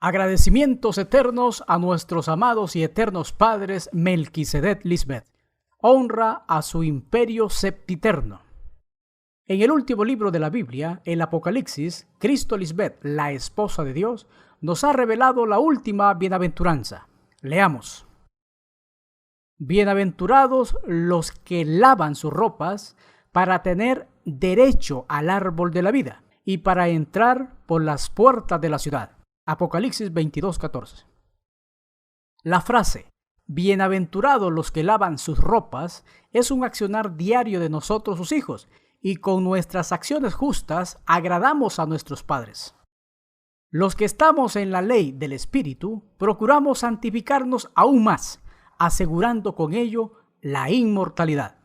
Agradecimientos eternos a nuestros amados y eternos padres Melquisedec Lisbeth. Honra a su imperio septiterno. En el último libro de la Biblia, el Apocalipsis, Cristo Lisbeth, la esposa de Dios, nos ha revelado la última bienaventuranza. Leamos. Bienaventurados los que lavan sus ropas para tener derecho al árbol de la vida y para entrar por las puertas de la ciudad. Apocalipsis 22:14. La frase, bienaventurados los que lavan sus ropas, es un accionar diario de nosotros sus hijos, y con nuestras acciones justas agradamos a nuestros padres. Los que estamos en la ley del Espíritu, procuramos santificarnos aún más, asegurando con ello la inmortalidad.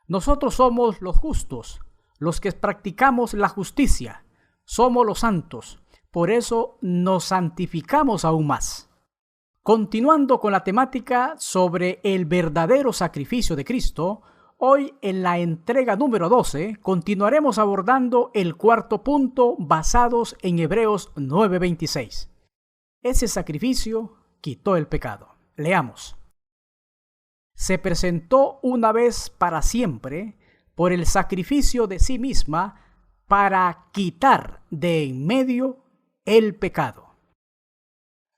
Nosotros somos los justos, los que practicamos la justicia, somos los santos. Por eso nos santificamos aún más. Continuando con la temática sobre el verdadero sacrificio de Cristo, hoy en la entrega número 12 continuaremos abordando el cuarto punto basados en Hebreos 9:26. Ese sacrificio quitó el pecado. Leamos. Se presentó una vez para siempre por el sacrificio de sí misma para quitar de en medio el pecado.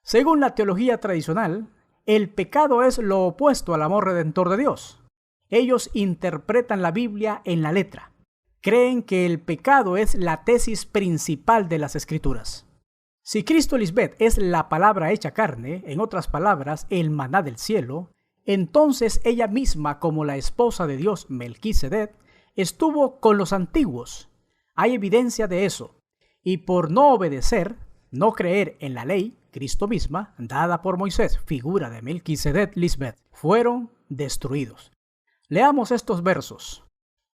Según la teología tradicional, el pecado es lo opuesto al amor redentor de Dios. Ellos interpretan la Biblia en la letra. Creen que el pecado es la tesis principal de las Escrituras. Si Cristo Lisbeth es la palabra hecha carne, en otras palabras, el maná del cielo, entonces ella misma, como la esposa de Dios Melquisedec, estuvo con los antiguos. Hay evidencia de eso. Y por no obedecer, no creer en la ley, Cristo misma, dada por Moisés, figura de Melquisedec Lisbeth, fueron destruidos. Leamos estos versos.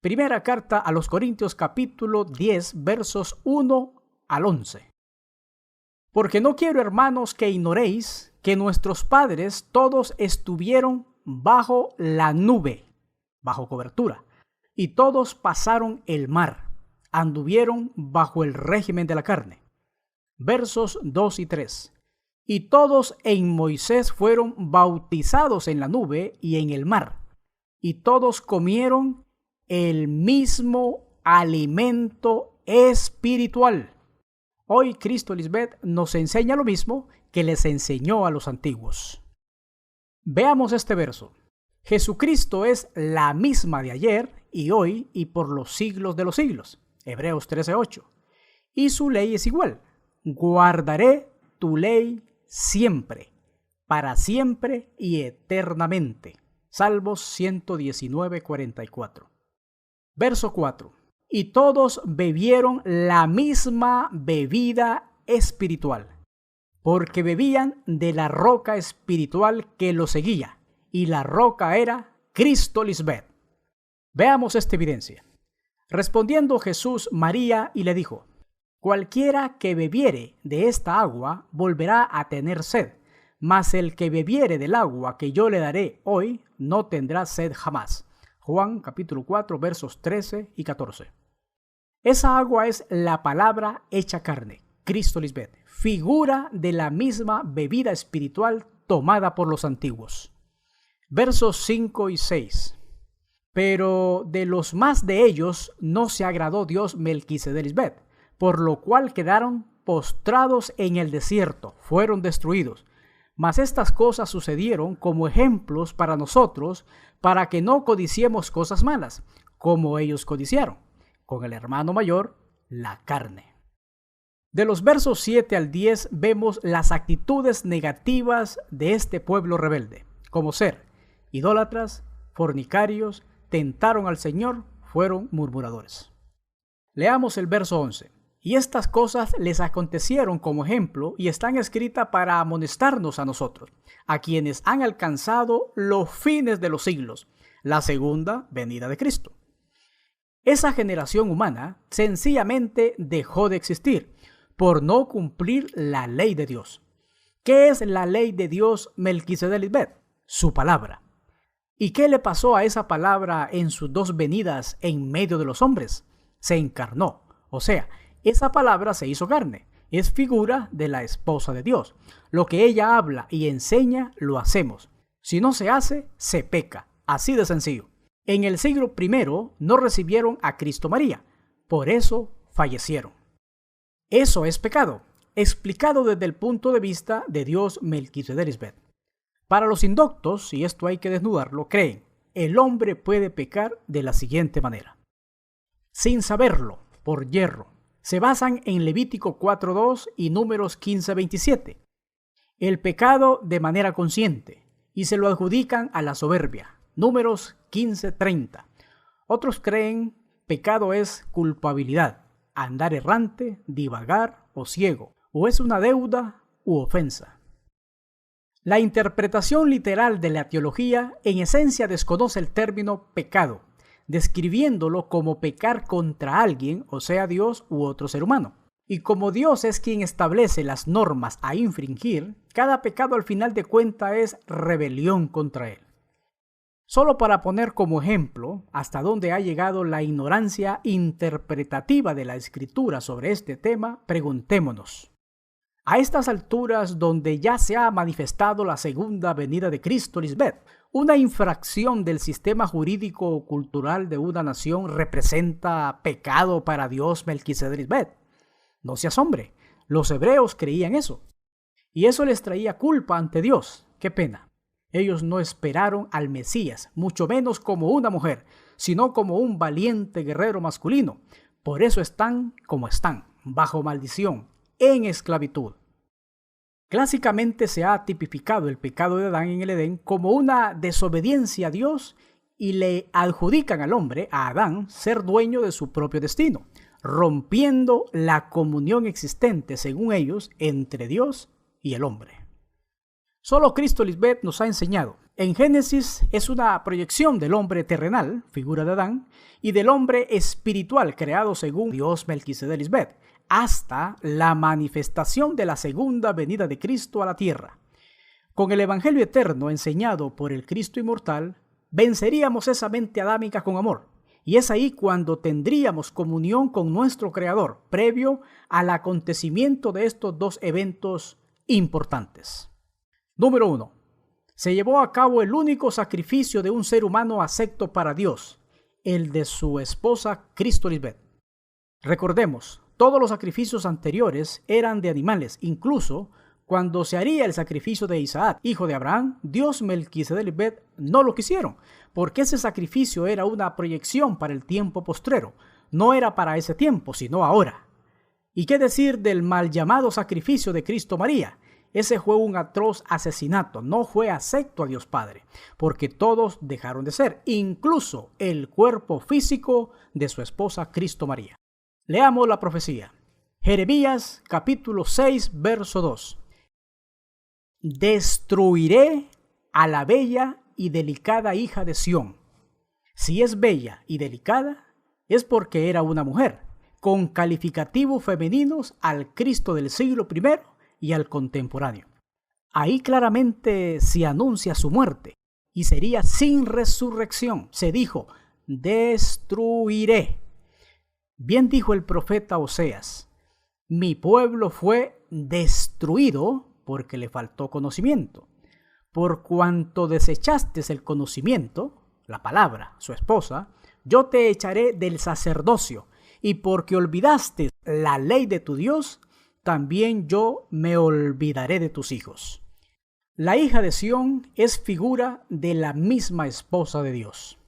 Primera carta a los Corintios capítulo 10, versos 1 al 11. Porque no quiero, hermanos, que ignoréis que nuestros padres todos estuvieron bajo la nube, bajo cobertura, y todos pasaron el mar. Anduvieron bajo el régimen de la carne. Versos 2 y 3. Y todos en Moisés fueron bautizados en la nube y en el mar. Y todos comieron el mismo alimento espiritual. Hoy Cristo Lisbeth nos enseña lo mismo que les enseñó a los antiguos. Veamos este verso. Jesucristo es la misma de ayer y hoy y por los siglos de los siglos. Hebreos 13:8. Y su ley es igual. Guardaré tu ley siempre, para siempre y eternamente. Salmos 119:44. Verso 4. Y todos bebieron la misma bebida espiritual, porque bebían de la roca espiritual que los seguía, y la roca era Cristo Lisbeth. Veamos esta evidencia. Respondiendo Jesús, María, y le dijo, cualquiera que bebiere de esta agua volverá a tener sed, mas el que bebiere del agua que yo le daré hoy no tendrá sed jamás. Juan capítulo 4 versos 13 y 14. Esa agua es la palabra hecha carne, Cristo Lisbeth, figura de la misma bebida espiritual tomada por los antiguos. Versos 5 y 6. Pero de los más de ellos no se agradó Dios Melquisedec Lisbeth, por lo cual quedaron postrados en el desierto, fueron destruidos. Mas estas cosas sucedieron como ejemplos para nosotros, para que no codiciemos cosas malas, como ellos codiciaron, con el hermano mayor, la carne. De los versos 7 al 10 vemos las actitudes negativas de este pueblo rebelde, como ser idólatras, fornicarios, tentaron al Señor, fueron murmuradores. Leamos el verso 11. Y estas cosas les acontecieron como ejemplo y están escritas para amonestarnos a nosotros, a quienes han alcanzado los fines de los siglos, la segunda venida de Cristo. Esa generación humana sencillamente dejó de existir por no cumplir la ley de Dios. ¿Qué es la ley de Dios Melquisedec Lisbeth? Su palabra. ¿Y qué le pasó a esa palabra en sus dos venidas en medio de los hombres? Se encarnó, o sea, esa palabra se hizo carne Es figura de la esposa de Dios. Lo que ella habla y enseña, lo hacemos. Si no se hace, se peca. Así de sencillo. En el siglo I no recibieron a Cristo María. Por eso fallecieron. Eso es pecado, explicado desde el punto de vista de Dios Melquisedec. Para los indoctos, y esto hay que desnudarlo, creen, el hombre puede pecar de la siguiente manera. Sin saberlo, por yerro. Se basan en Levítico 4:2 y Números 15:27. El pecado de manera consciente, y se lo adjudican a la soberbia. Números 15:30. Otros creen pecado es culpabilidad, andar errante, divagar o ciego, o es una deuda u ofensa. La interpretación literal de la teología en esencia desconoce el término pecado, describiéndolo como pecar contra alguien, o sea Dios u otro ser humano. Y como Dios es quien establece las normas a infringir, cada pecado al final de cuentas es rebelión contra Él. Solo para poner como ejemplo hasta dónde ha llegado la ignorancia interpretativa de la Escritura sobre este tema, preguntémonos. A estas alturas donde ya se ha manifestado la segunda venida de Cristo, Lisbeth, ¿una infracción del sistema jurídico o cultural de una nación representa pecado para Dios Melquisedec, Lisbeth? No se asombre, los hebreos creían eso. Y eso les traía culpa ante Dios. ¡Qué pena! Ellos no esperaron al Mesías, mucho menos como una mujer, sino como un valiente guerrero masculino. Por eso están como están, bajo maldición, en esclavitud. Clásicamente se ha tipificado el pecado de Adán en el Edén como una desobediencia a Dios y le adjudican al hombre, a Adán, ser dueño de su propio destino, rompiendo la comunión existente, según ellos, entre Dios y el hombre. Solo Cristo, Lisbeth, nos ha enseñado. En Génesis es una proyección del hombre terrenal, figura de Adán, y del hombre espiritual creado según Dios Melquisedec, Lisbeth, hasta la manifestación de la segunda venida de Cristo a la tierra. Con el Evangelio eterno enseñado por el Cristo inmortal, venceríamos esa mente adámica con amor. Y es ahí cuando tendríamos comunión con nuestro Creador, previo al acontecimiento de estos dos eventos importantes. Número 1. Se llevó a cabo el único sacrificio de un ser humano acepto para Dios, el de su esposa Cristo Lisbeth. Recordemos, todos los sacrificios anteriores eran de animales, incluso cuando se haría el sacrificio de Isaac, hijo de Abraham, Dios Melquisedec Lisbeth no lo quisieron, porque ese sacrificio era una proyección para el tiempo postrero, no era para ese tiempo, sino ahora. ¿Y qué decir del mal llamado sacrificio de Cristo María? Ese fue un atroz asesinato, no fue acepto a Dios Padre, porque todos dejaron de ser, incluso el cuerpo físico de su esposa Cristo María. Leamos la profecía. Jeremías capítulo 6, verso 2. Destruiré a la bella y delicada hija de Sión. Si es bella y delicada, es porque era una mujer, con calificativos femeninos al Cristo del siglo I y al contemporáneo. Ahí claramente se anuncia su muerte y sería sin resurrección. Se dijo, destruiré. Bien dijo el profeta Oseas, mi pueblo fue destruido porque le faltó conocimiento. Por cuanto desechaste el conocimiento, la palabra, su esposa, yo te echaré del sacerdocio, y porque olvidaste la ley de tu Dios, también yo me olvidaré de tus hijos. La hija de Sión es figura de la misma esposa de Dios.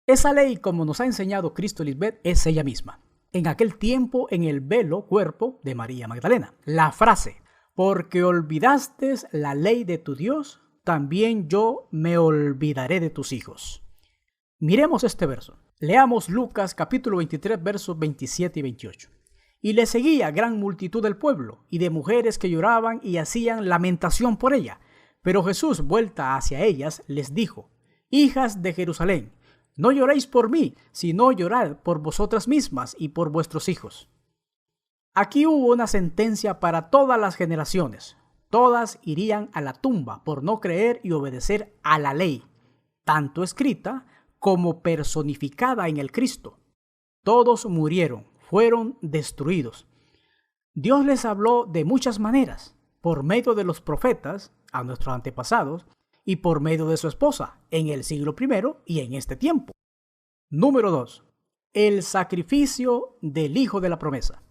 Esa ley, como nos ha enseñado Cristo Lisbeth, es ella misma. En aquel tiempo, en el velo cuerpo de María Magdalena. La frase, porque olvidaste la ley de tu Dios, también yo me olvidaré de tus hijos. Miremos este verso. Leamos Lucas capítulo 23, versos 27 y 28. Y le seguía gran multitud del pueblo y de mujeres que lloraban y hacían lamentación por ella. Pero Jesús, vuelta hacia ellas, les dijo, hijas de Jerusalén, no lloréis por mí, sino llorad por vosotras mismas y por vuestros hijos. Aquí hubo una sentencia para todas las generaciones. Todas irían a la tumba por no creer y obedecer a la ley, tanto escrita como personificada en el Cristo. Todos murieron, fueron destruidos. Dios les habló de muchas maneras, por medio de los profetas, a nuestros antepasados, y por medio de su esposa, en el siglo I y en este tiempo. Número 2. El sacrificio del Hijo de la Promesa.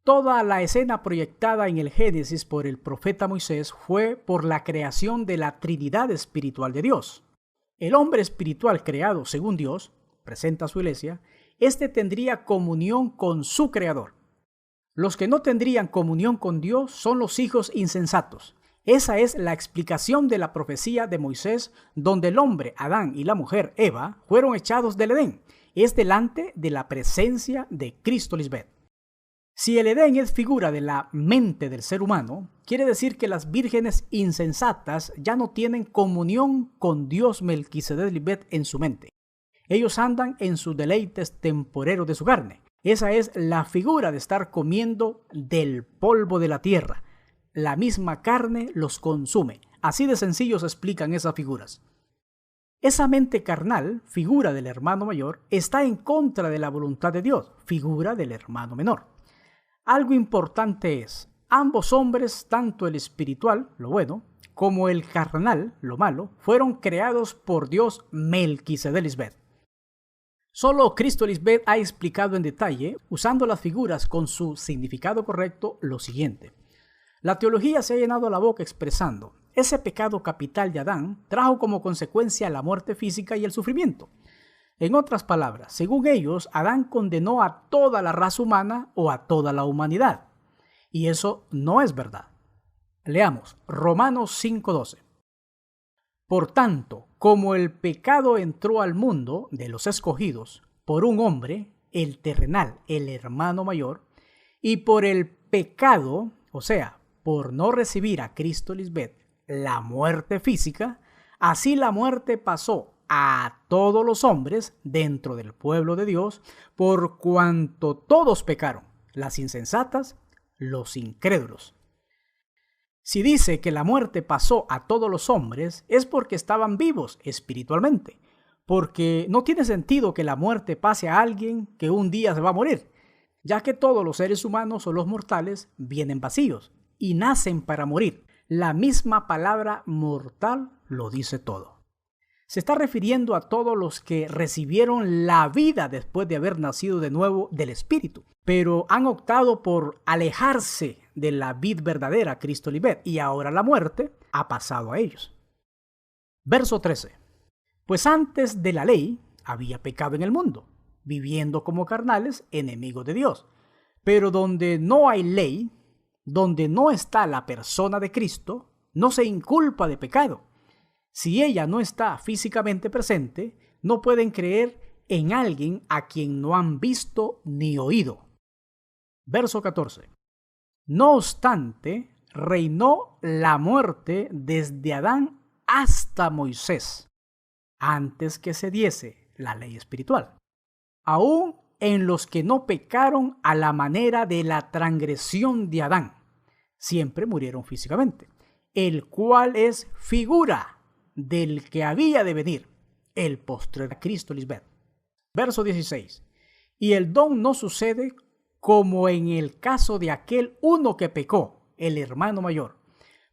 Toda la escena proyectada en el Génesis por el profeta Moisés fue por la creación de la Trinidad espiritual de Dios. El hombre espiritual creado según Dios, presenta su iglesia, tendría comunión con su Creador. Los que no tendrían comunión con Dios son los hijos insensatos. Esa es la explicación de la profecía de Moisés, donde el hombre, Adán, y la mujer, Eva, fueron echados del Edén. Es delante de la presencia de Cristo Lisbeth. Si el Edén es figura de la mente del ser humano, quiere decir que las vírgenes insensatas ya no tienen comunión con Dios Melquisedec Lisbeth en su mente. Ellos andan en sus deleites temporeros de su carne. Esa es la figura de estar comiendo del polvo de la tierra. La misma carne los consume. Así de sencillo se explican esas figuras. Esa mente carnal, figura del hermano mayor, está en contra de la voluntad de Dios, figura del hermano menor. Algo importante es, ambos hombres, tanto el espiritual, lo bueno, como el carnal, lo malo, fueron creados por Dios Melquisedec Lisbeth. Solo Cristo Lisbeth ha explicado en detalle, usando las figuras con su significado correcto, lo siguiente. La teología se ha llenado la boca expresando, ese pecado capital de Adán trajo como consecuencia la muerte física y el sufrimiento. En otras palabras, según ellos, Adán condenó a toda la raza humana o a toda la humanidad. Y eso no es verdad. Leamos Romanos 5:12. Por tanto, como el pecado entró al mundo de los escogidos por un hombre, el terrenal, el hermano mayor, y por el pecado, o sea, por no recibir a Cristo Lisbeth, la muerte física, así la muerte pasó a todos los hombres dentro del pueblo de Dios, por cuanto todos pecaron, las insensatas, los incrédulos. Si dice que la muerte pasó a todos los hombres, es porque estaban vivos espiritualmente, porque no tiene sentido que la muerte pase a alguien que un día se va a morir, ya que todos los seres humanos o los mortales vienen vacíos y nacen para morir. La misma palabra mortal lo dice todo. Se está refiriendo a todos los que recibieron la vida después de haber nacido de nuevo del Espíritu, pero han optado por alejarse de la vid verdadera, Cristo Lisbeth, y ahora la muerte ha pasado a ellos. Verso 13. Pues antes de la ley había pecado en el mundo, viviendo como carnales, enemigos de Dios. Pero donde no hay ley, donde no está la persona de Cristo, no se inculpa de pecado. Si ella no está físicamente presente, no pueden creer en alguien a quien no han visto ni oído. Verso 14. No obstante, reinó la muerte desde Adán hasta Moisés, antes que se diese la ley espiritual. Aún en los que no pecaron a la manera de la transgresión de Adán, siempre murieron físicamente, el cual es figura del que había de venir, el postrer Cristo Lisbeth. Verso 16. Y el don no sucede como en el caso de aquel uno que pecó, el hermano mayor,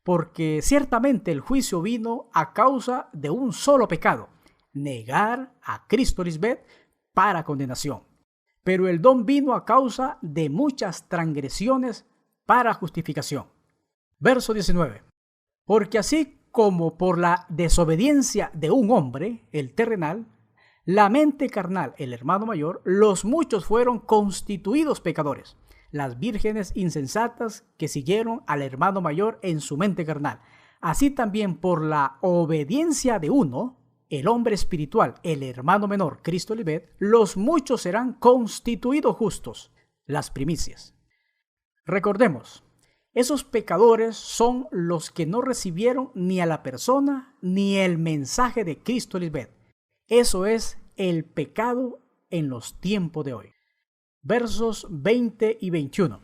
porque ciertamente el juicio vino a causa de un solo pecado, negar a Cristo Lisbeth para condenación. Pero el don vino a causa de muchas transgresiones para justificación. Verso 19. Porque así como por la desobediencia de un hombre, el terrenal, la mente carnal, el hermano mayor, los muchos fueron constituidos pecadores, las vírgenes insensatas que siguieron al hermano mayor en su mente carnal. Así también por la obediencia de uno, el hombre espiritual, el hermano menor, Cristo Lisbeth, los muchos serán constituidos justos, las primicias. Recordemos, esos pecadores son los que no recibieron ni a la persona ni el mensaje de Cristo Lisbeth. Eso es el pecado en los tiempos de hoy. Versos 20 y 21.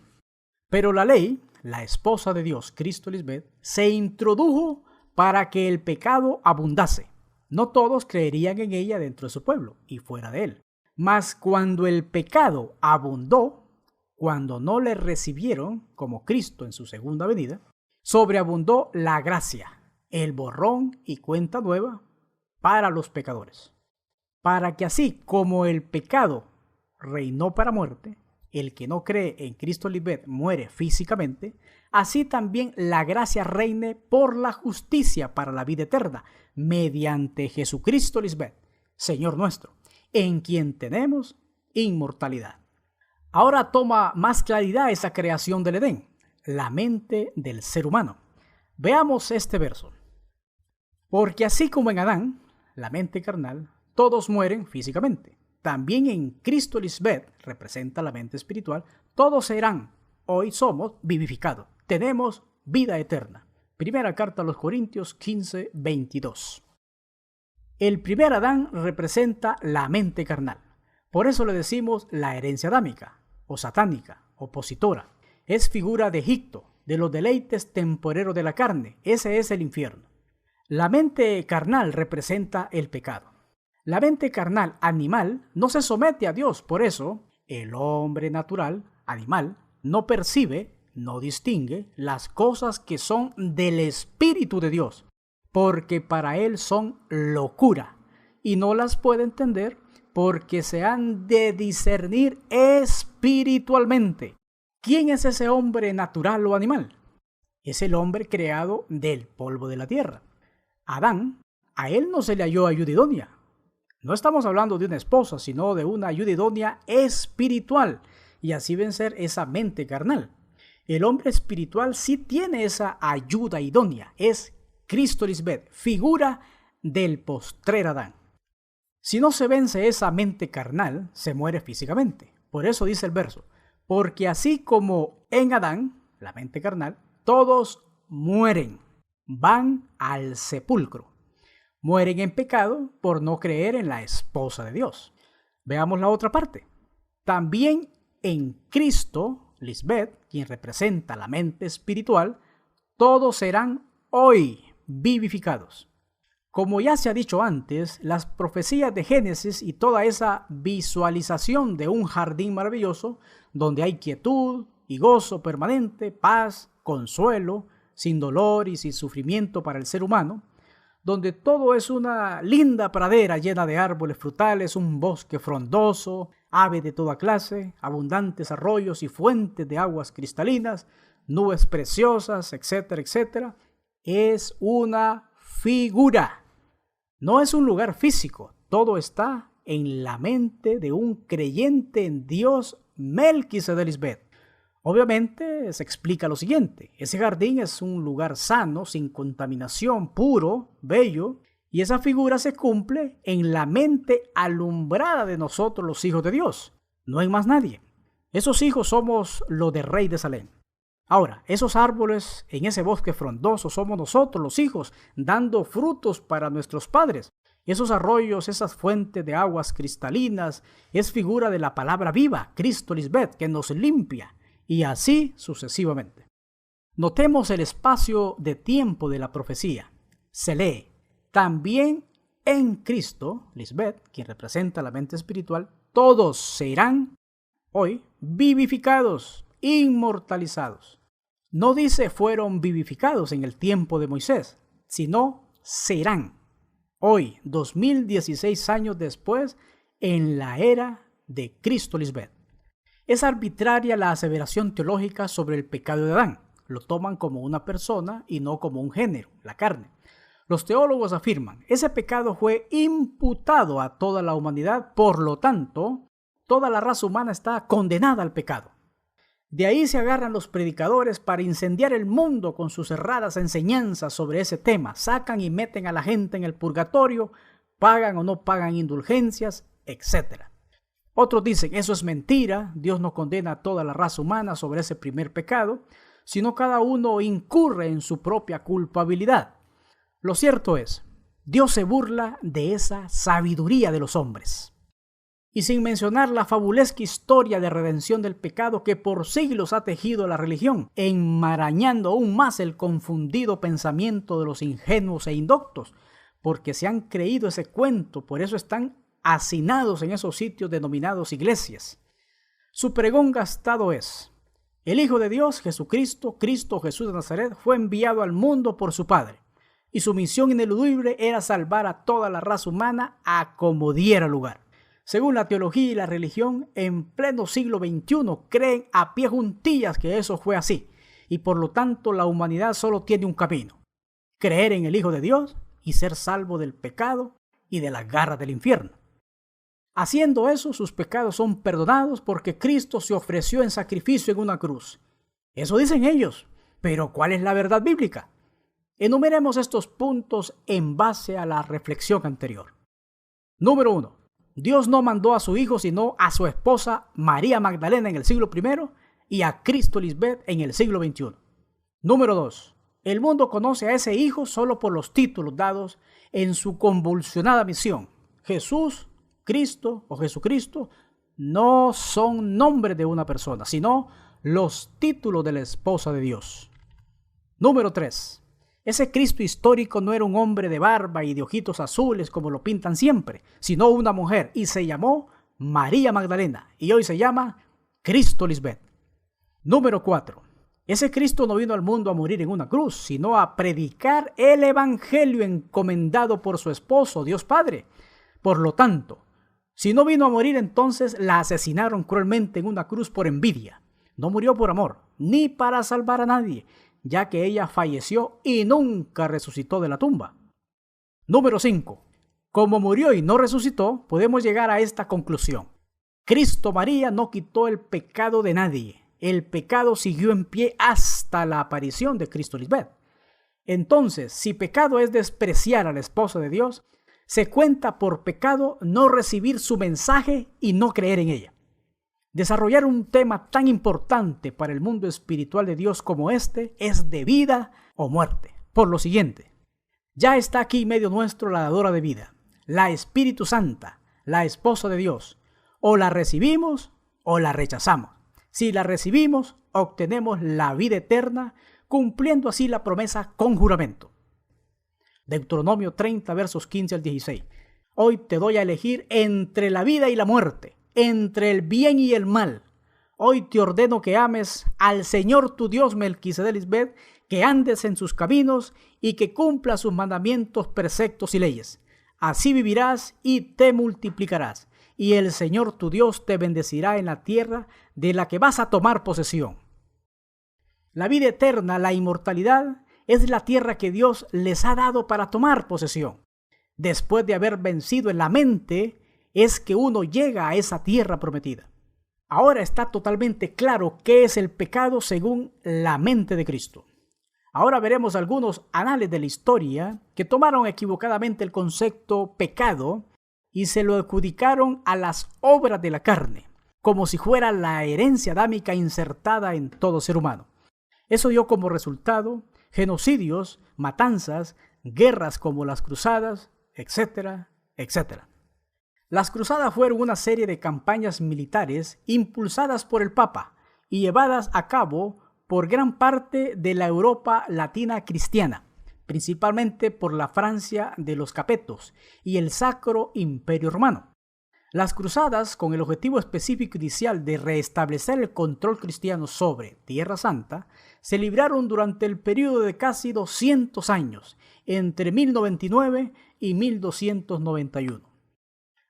Pero la ley, la esposa de Dios, Cristo Lisbeth, se introdujo para que el pecado abundase. No todos creerían en ella dentro de su pueblo y fuera de él. Mas cuando el pecado abundó, cuando no le recibieron como Cristo en su segunda venida, sobreabundó la gracia, el borrón y cuenta nueva para los pecadores. Para que así como el pecado reinó para muerte, el que no cree en Cristo Lisbeth muere físicamente, así también la gracia reine por la justicia para la vida eterna, mediante Jesucristo Lisbeth, Señor nuestro, en quien tenemos inmortalidad. Ahora toma más claridad esa creación del Edén, la mente del ser humano. Veamos este verso. Porque así como en Adán, la mente carnal, todos mueren físicamente, también en Cristo Lisbeth, representa la mente espiritual, todos serán, hoy somos vivificados, tenemos vida eterna. Primera carta a los Corintios 15, 22. El primer Adán representa la mente carnal. Por eso le decimos la herencia adámica, o satánica, opositora. Es figura de Egipto, de los deleites temporeros de la carne. Ese es el infierno. La mente carnal representa el pecado. La mente carnal animal no se somete a Dios. Por eso, el hombre natural, animal, no percibe, no distingue las cosas que son del Espíritu de Dios, porque para él son locura, y no las puede entender porque se han de discernir espiritualmente. ¿Quién es ese hombre natural o animal? Es el hombre creado del polvo de la tierra. Adán, a él no se le halló ayuda idónea. No estamos hablando de una esposa, sino de una ayuda idónea espiritual, y así vencer esa mente carnal. El hombre espiritual sí tiene esa ayuda idónea, es Cristo Lisbeth, figura del postrer Adán. Si no se vence esa mente carnal, se muere físicamente. Por eso dice el verso, porque así como en Adán, la mente carnal, todos mueren, van al sepulcro. Mueren en pecado por no creer en la esposa de Dios. Veamos la otra parte. También en Cristo, Lisbeth, quien representa la mente espiritual, todos serán hoy vivificados. Como ya se ha dicho antes, las profecías de Génesis y toda esa visualización de un jardín maravilloso, donde hay quietud y gozo permanente, paz, consuelo, sin dolor y sin sufrimiento para el ser humano, donde todo es una linda pradera llena de árboles frutales, un bosque frondoso, aves de toda clase, abundantes arroyos y fuentes de aguas cristalinas, nubes preciosas, etcétera, etcétera, es una figura. No es un lugar físico, todo está en la mente de un creyente en Dios, Melquisedec Lisbeth. Obviamente se explica lo siguiente, ese jardín es un lugar sano, sin contaminación, puro, bello, y esa figura se cumple en la mente alumbrada de nosotros los hijos de Dios, no hay más nadie. Esos hijos somos los del rey de Salem. Ahora, esos árboles en ese bosque frondoso somos nosotros los hijos, dando frutos para nuestros padres. Esos arroyos, esas fuentes de aguas cristalinas, es figura de la palabra viva, Cristo Lisbeth, que nos limpia, y así sucesivamente. Notemos el espacio de tiempo de la profecía. Se lee, también en Cristo, Lisbeth, quien representa la mente espiritual, todos serán hoy vivificados, inmortalizados. No dice fueron vivificados en el tiempo de Moisés, sino serán hoy, 2016 años después, en la era de Cristo Lisbeth. Es arbitraria la aseveración teológica sobre el pecado de Adán. Lo toman como una persona y no como un género, la carne. Los teólogos afirman, ese pecado fue imputado a toda la humanidad, por lo tanto, toda la raza humana está condenada al pecado. De ahí se agarran los predicadores para incendiar el mundo con sus erradas enseñanzas sobre ese tema. Sacan y meten a la gente en el purgatorio, pagan o no pagan indulgencias, etc. Otros dicen, eso es mentira, Dios no condena a toda la raza humana sobre ese primer pecado, sino cada uno incurre en su propia culpabilidad. Lo cierto es, Dios se burla de esa sabiduría de los hombres. Y sin mencionar la fabulesca historia de redención del pecado que por siglos ha tejido la religión, enmarañando aún más el confundido pensamiento de los ingenuos e indoctos, porque se han creído ese cuento, por eso están hacinados en esos sitios denominados iglesias. Su pregón gastado es: el Hijo de Dios, Jesucristo, Cristo Jesús de Nazaret, fue enviado al mundo por su Padre, y su misión ineludible era salvar a toda la raza humana a como diera lugar. Según la teología y la religión, en pleno siglo XXI creen a pie juntillas que eso fue así, y por lo tanto la humanidad solo tiene un camino: creer en el Hijo de Dios y ser salvo del pecado y de las garras del infierno. Haciendo eso, sus pecados son perdonados porque Cristo se ofreció en sacrificio en una cruz. Eso dicen ellos, pero ¿cuál es la verdad bíblica? Enumeremos estos puntos en base a la reflexión anterior. Número 1. Dios no mandó a su Hijo sino a su esposa María Magdalena en el siglo I y a Cristo Lisbeth en el siglo XXI. Número 2. El mundo conoce a ese Hijo solo por los títulos dados en su convulsionada misión. Jesús, Cristo o Jesucristo no son nombres de una persona, sino los títulos de la esposa de Dios. Número 3. Ese Cristo histórico no era un hombre de barba y de ojitos azules como lo pintan siempre, sino una mujer, y se llamó María Magdalena, y hoy se llama Cristo Lisbeth. Número 4. Ese Cristo no vino al mundo a morir en una cruz, sino a predicar el evangelio encomendado por su esposo, Dios Padre. Por lo tanto, si no vino a morir, entonces la asesinaron cruelmente en una cruz por envidia. No murió por amor, ni para salvar a nadie, ya que ella falleció y nunca resucitó de la tumba. Número 5. Como murió y no resucitó, podemos llegar a esta conclusión: Cristo María no quitó el pecado de nadie. El pecado siguió en pie hasta la aparición de Cristo Lisbeth. Entonces, si pecado es despreciar a la esposa de Dios, se cuenta por pecado no recibir su mensaje y no creer en ella. Desarrollar un tema tan importante para el mundo espiritual de Dios como este es de vida o muerte. Por lo siguiente, ya está aquí en medio nuestro la dadora de vida, la Espíritu Santa, la esposa de Dios. O la recibimos o la rechazamos. Si la recibimos, obtenemos la vida eterna, cumpliendo así la promesa con juramento. Deuteronomio 30, versos 15 al 16. Hoy te doy a elegir entre la vida y la muerte, entre el bien y el mal. Hoy te ordeno que ames al Señor tu Dios Melquisedec Lisbeth, que andes en sus caminos y que cumpla sus mandamientos, preceptos y leyes. Así vivirás y te multiplicarás, y el Señor tu Dios te bendecirá en la tierra de la que vas a tomar posesión. La vida eterna, la inmortalidad, es la tierra que Dios les ha dado para tomar posesión. Después de haber vencido en la mente, es que uno llega a esa tierra prometida. Ahora está totalmente claro qué es el pecado según la mente de Cristo. Ahora veremos algunos anales de la historia que tomaron equivocadamente el concepto pecado y se lo adjudicaron a las obras de la carne, como si fuera la herencia adámica insertada en todo ser humano. Eso dio como resultado genocidios, matanzas, guerras como las cruzadas, etcétera, etcétera. Las cruzadas fueron una serie de campañas militares impulsadas por el Papa y llevadas a cabo por gran parte de la Europa latina cristiana, principalmente por la Francia de los Capetos y el Sacro Imperio Romano. Las cruzadas, con el objetivo específico inicial de restablecer el control cristiano sobre Tierra Santa, se libraron durante el periodo de casi 200 años, entre 1099 y 1291.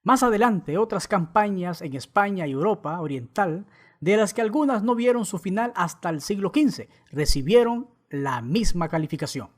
Más adelante, otras campañas en España y Europa Oriental, de las que algunas no vieron su final hasta el siglo XV, recibieron la misma calificación.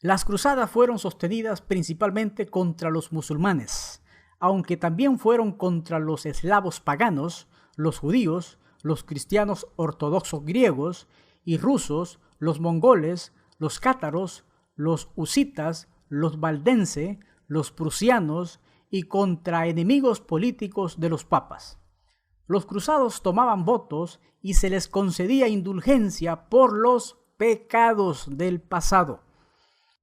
Las cruzadas fueron sostenidas principalmente contra los musulmanes, aunque también fueron contra los eslavos paganos, los judíos, los cristianos ortodoxos griegos y rusos, los mongoles, los cátaros, los husitas, los valdense, los prusianos y contra enemigos políticos de los papas. Los cruzados tomaban votos y se les concedía indulgencia por los pecados del pasado.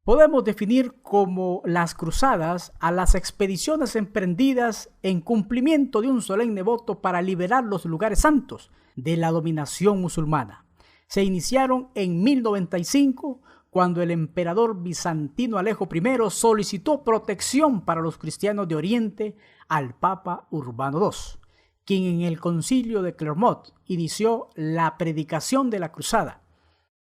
Podemos definir como las cruzadas a las expediciones emprendidas en cumplimiento de un solemne voto para liberar los lugares santos de la dominación musulmana. Se iniciaron en 1095, cuando el emperador bizantino Alejo I solicitó protección para los cristianos de Oriente al Papa Urbano II, quien en el concilio de Clermont inició la predicación de la cruzada.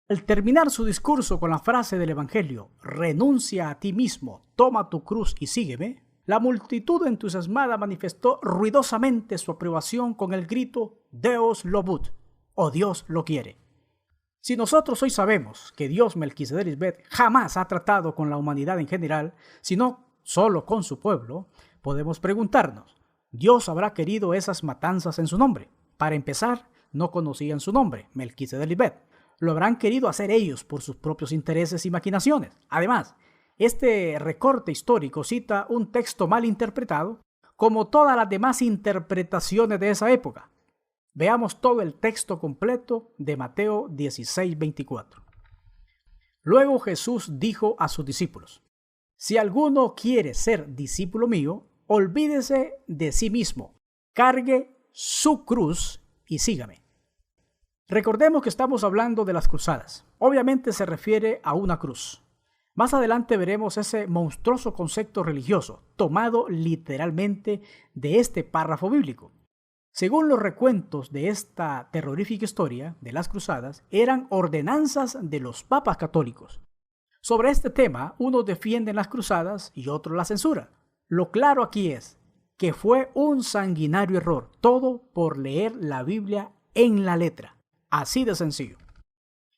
Al terminar su discurso con la frase del Evangelio, renuncia a ti mismo, toma tu cruz y sígueme, la multitud entusiasmada manifestó ruidosamente su aprobación con el grito Deus lo veut, o Dios lo quiere. Si nosotros hoy sabemos que Dios Melquisedec jamás ha tratado con la humanidad en general, sino solo con su pueblo, podemos preguntarnos, ¿Dios habrá querido esas matanzas en su nombre? Para empezar, no conocían su nombre, Melquisedec. Lo habrán querido hacer ellos por sus propios intereses y maquinaciones. Además, este recorte histórico cita un texto mal interpretado, como todas las demás interpretaciones de esa época. Veamos todo el texto completo de Mateo 16:24. Luego Jesús dijo a sus discípulos: si alguno quiere ser discípulo mío, olvídese de sí mismo, cargue su cruz y sígame. Recordemos que estamos hablando de las cruzadas. Obviamente se refiere a una cruz. Más adelante veremos ese monstruoso concepto religioso, tomado literalmente de este párrafo bíblico. Según los recuentos de esta terrorífica historia de las cruzadas, eran ordenanzas de los papas católicos. Sobre este tema, unos defienden las cruzadas y otros las censuran. Lo claro aquí es que fue un sanguinario error, todo por leer la Biblia en la letra. Así de sencillo.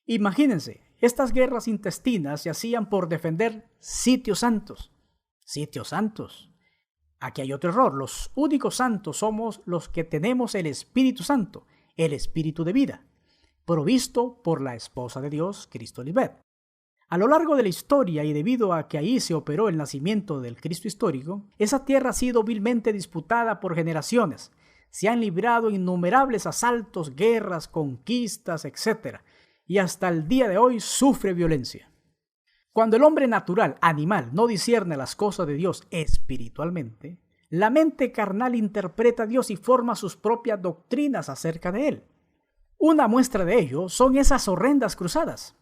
Imagínense, estas guerras intestinas se hacían por defender sitios santos. Sitios santos. Aquí hay otro error. Los únicos santos somos los que tenemos el Espíritu Santo, el Espíritu de vida, provisto por la esposa de Dios, Cristo Lisbeth. A lo largo de la historia y debido a que ahí se operó el nacimiento del Cristo histórico, esa tierra ha sido vilmente disputada por generaciones. Se han librado innumerables asaltos, guerras, conquistas, etc. Y hasta el día de hoy sufre violencia. Cuando el hombre natural, animal, no discierne las cosas de Dios espiritualmente, la mente carnal interpreta a Dios y forma sus propias doctrinas acerca de Él. Una muestra de ello son esas horrendas cruzadas.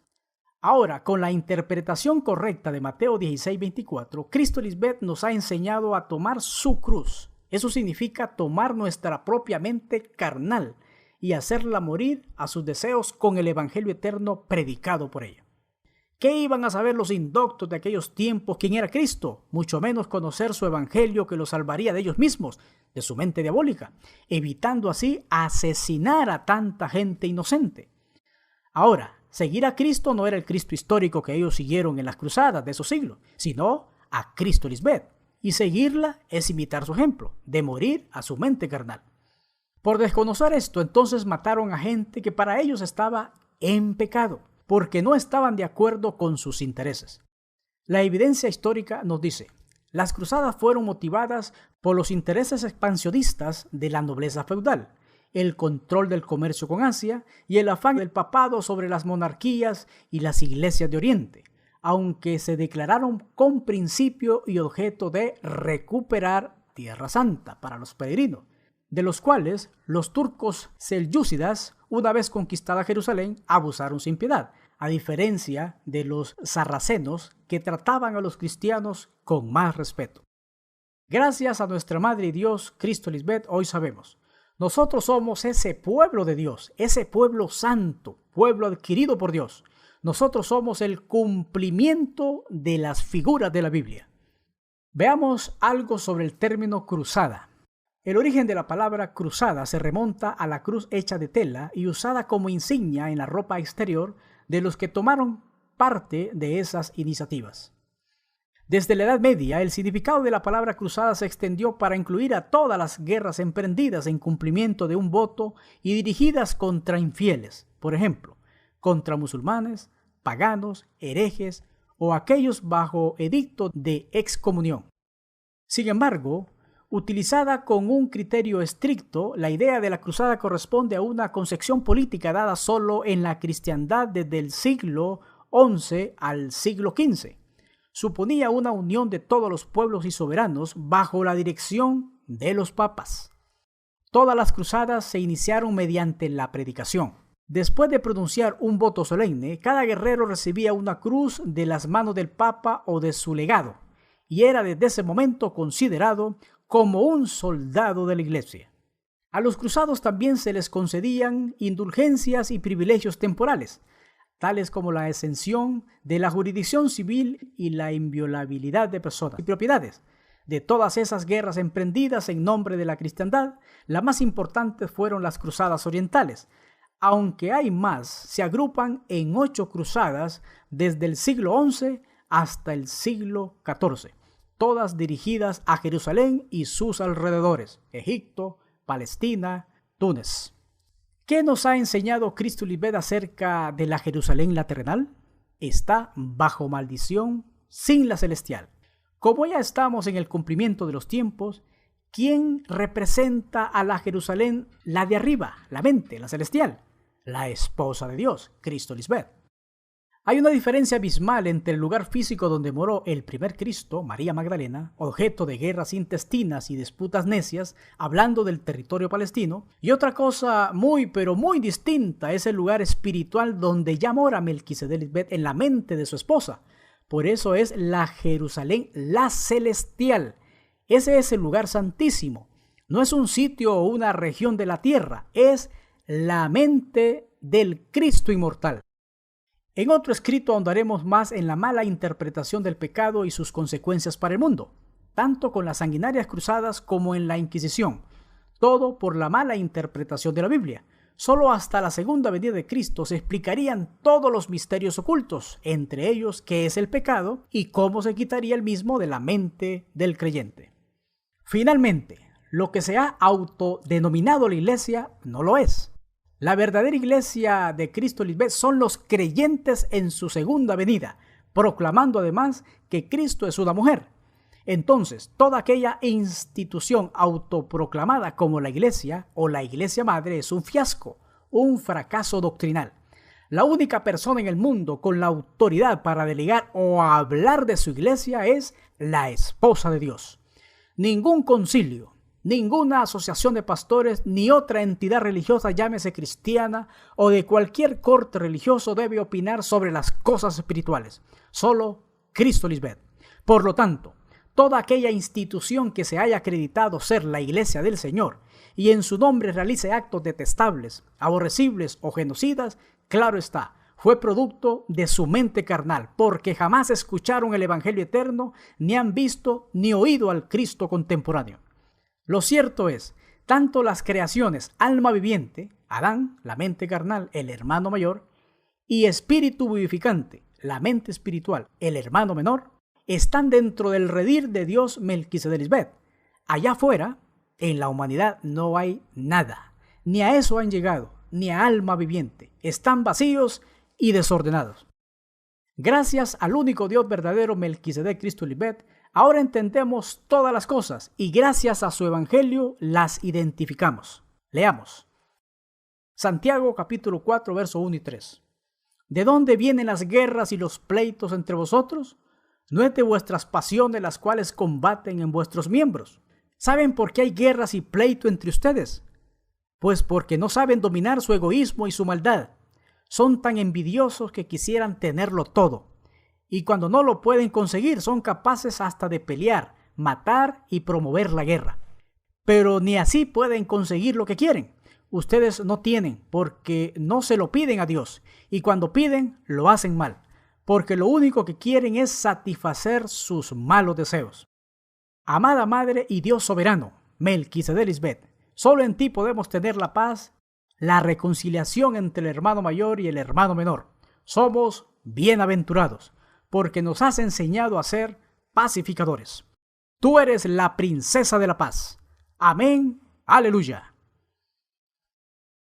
Ahora, con la interpretación correcta de Mateo 16:24, Cristo Lisbeth nos ha enseñado a tomar su cruz. Eso significa tomar nuestra propia mente carnal y hacerla morir a sus deseos con el Evangelio eterno predicado por ella. ¿Qué iban a saber los indoctos de aquellos tiempos quién era Cristo? Mucho menos conocer su Evangelio que los salvaría de ellos mismos, de su mente diabólica, evitando así asesinar a tanta gente inocente. Ahora, seguir a Cristo no era el Cristo histórico que ellos siguieron en las cruzadas de esos siglos, sino a Cristo Lisbeth. Y seguirla es imitar su ejemplo, de morir a su mente carnal. Por desconocer esto, entonces mataron a gente que para ellos estaba en pecado, porque no estaban de acuerdo con sus intereses. La evidencia histórica nos dice, las cruzadas fueron motivadas por los intereses expansionistas de la nobleza feudal, el control del comercio con Asia y el afán del papado sobre las monarquías y las iglesias de Oriente, aunque se declararon con principio y objeto de recuperar Tierra Santa para los peregrinos, de los cuales los turcos selyúcidas, una vez conquistada Jerusalén, abusaron sin piedad, a diferencia de los sarracenos que trataban a los cristianos con más respeto. Gracias a nuestra Madre y Dios, Cristo Lisbeth, hoy sabemos, nosotros somos ese pueblo de Dios, ese pueblo santo, pueblo adquirido por Dios. Nosotros somos el cumplimiento de las figuras de la Biblia. Veamos algo sobre el término cruzada. El origen de la palabra cruzada se remonta a la cruz hecha de tela y usada como insignia en la ropa exterior de los que tomaron parte de esas iniciativas. Desde la Edad Media, el significado de la palabra cruzada se extendió para incluir a todas las guerras emprendidas en cumplimiento de un voto y dirigidas contra infieles, por ejemplo, contra musulmanes, paganos, herejes o aquellos bajo edicto de excomunión. Sin embargo, utilizada con un criterio estricto, la idea de la cruzada corresponde a una concepción política dada solo en la cristiandad desde el siglo XI al siglo XV. Suponía una unión de todos los pueblos y soberanos bajo la dirección de los papas. Todas las cruzadas se iniciaron mediante la predicación. Después de pronunciar un voto solemne, cada guerrero recibía una cruz de las manos del papa o de su legado, y era desde ese momento considerado como un soldado de la iglesia. A los cruzados también se les concedían indulgencias y privilegios temporales, tales como la exención de la jurisdicción civil y la inviolabilidad de personas y propiedades. De todas esas guerras emprendidas en nombre de la cristiandad, las más importantes fueron las cruzadas orientales. Aunque hay más, se agrupan en 8 cruzadas desde el siglo XI hasta el siglo XIV, todas dirigidas a Jerusalén y sus alrededores, Egipto, Palestina, Túnez. ¿Qué nos ha enseñado Cristo Lisbeth acerca de la Jerusalén la terrenal? Está bajo maldición sin la celestial. Como ya estamos en el cumplimiento de los tiempos, ¿quién representa a la Jerusalén, la de arriba, la mente, la celestial? La esposa de Dios, Cristo Lisbeth. Hay una diferencia abismal entre el lugar físico donde moró el primer Cristo, María Magdalena, objeto de guerras intestinas y disputas necias, hablando del territorio palestino, y otra cosa muy pero muy distinta es el lugar espiritual donde ya mora Melquisedec Lisbeth en la mente de su esposa. Por eso es la Jerusalén, la celestial. Ese es el lugar santísimo. No es un sitio o una región de la tierra, es la mente del Cristo inmortal. En otro escrito ahondaremos más en la mala interpretación del pecado y sus consecuencias para el mundo, tanto con las sanguinarias cruzadas como en la Inquisición, todo por la mala interpretación de la Biblia. Solo hasta la segunda venida de Cristo se explicarían todos los misterios ocultos, entre ellos qué es el pecado y cómo se quitaría el mismo de la mente del creyente. Finalmente, lo que se ha autodenominado la Iglesia no lo es. La verdadera Iglesia de Cristo Lisbeth son los creyentes en su segunda venida, proclamando además que Cristo es una mujer. Entonces, toda aquella institución autoproclamada como la Iglesia o la Iglesia Madre es un fiasco, un fracaso doctrinal. La única persona en el mundo con la autoridad para delegar o hablar de su Iglesia es la esposa de Dios. Ningún concilio, ninguna asociación de pastores ni otra entidad religiosa, llámese cristiana o de cualquier corte religioso, debe opinar sobre las cosas espirituales. Solo Cristo Lisbeth. Por lo tanto, toda aquella institución que se haya acreditado ser la Iglesia del Señor y en su nombre realice actos detestables, aborrecibles o genocidas, claro está, fue producto de su mente carnal, porque jamás escucharon el Evangelio eterno, ni han visto ni oído al Cristo contemporáneo. Lo cierto es, tanto las creaciones alma viviente, Adán, la mente carnal, el hermano mayor, y espíritu vivificante, la mente espiritual, el hermano menor, están dentro del redil de Dios Melquisedec Lisbeth. Allá afuera, en la humanidad no hay nada, ni a eso han llegado, ni a alma viviente, están vacíos y desordenados. Gracias al único Dios verdadero Melquisedec Cristo Lisbeth, ahora entendemos todas las cosas y gracias a su evangelio las identificamos. Leamos. Santiago capítulo 4 verso 1 y 3. ¿De dónde vienen las guerras y los pleitos entre vosotros? ¿No es de vuestras pasiones las cuales combaten en vuestros miembros? ¿Saben por qué hay guerras y pleito entre ustedes? Pues porque no saben dominar su egoísmo y su maldad. Son tan envidiosos que quisieran tenerlo todo. Y cuando no lo pueden conseguir, son capaces hasta de pelear, matar y promover la guerra. Pero ni así pueden conseguir lo que quieren. Ustedes no tienen porque no se lo piden a Dios. Y cuando piden, lo hacen mal. Porque lo único que quieren es satisfacer sus malos deseos. Amada Madre y Dios soberano, Melquisedec Lisbeth, solo en ti podemos tener la paz, la reconciliación entre el hermano mayor y el hermano menor. Somos bienaventurados, porque nos has enseñado a ser pacificadores. Tú eres la princesa de la paz. Amén. Aleluya.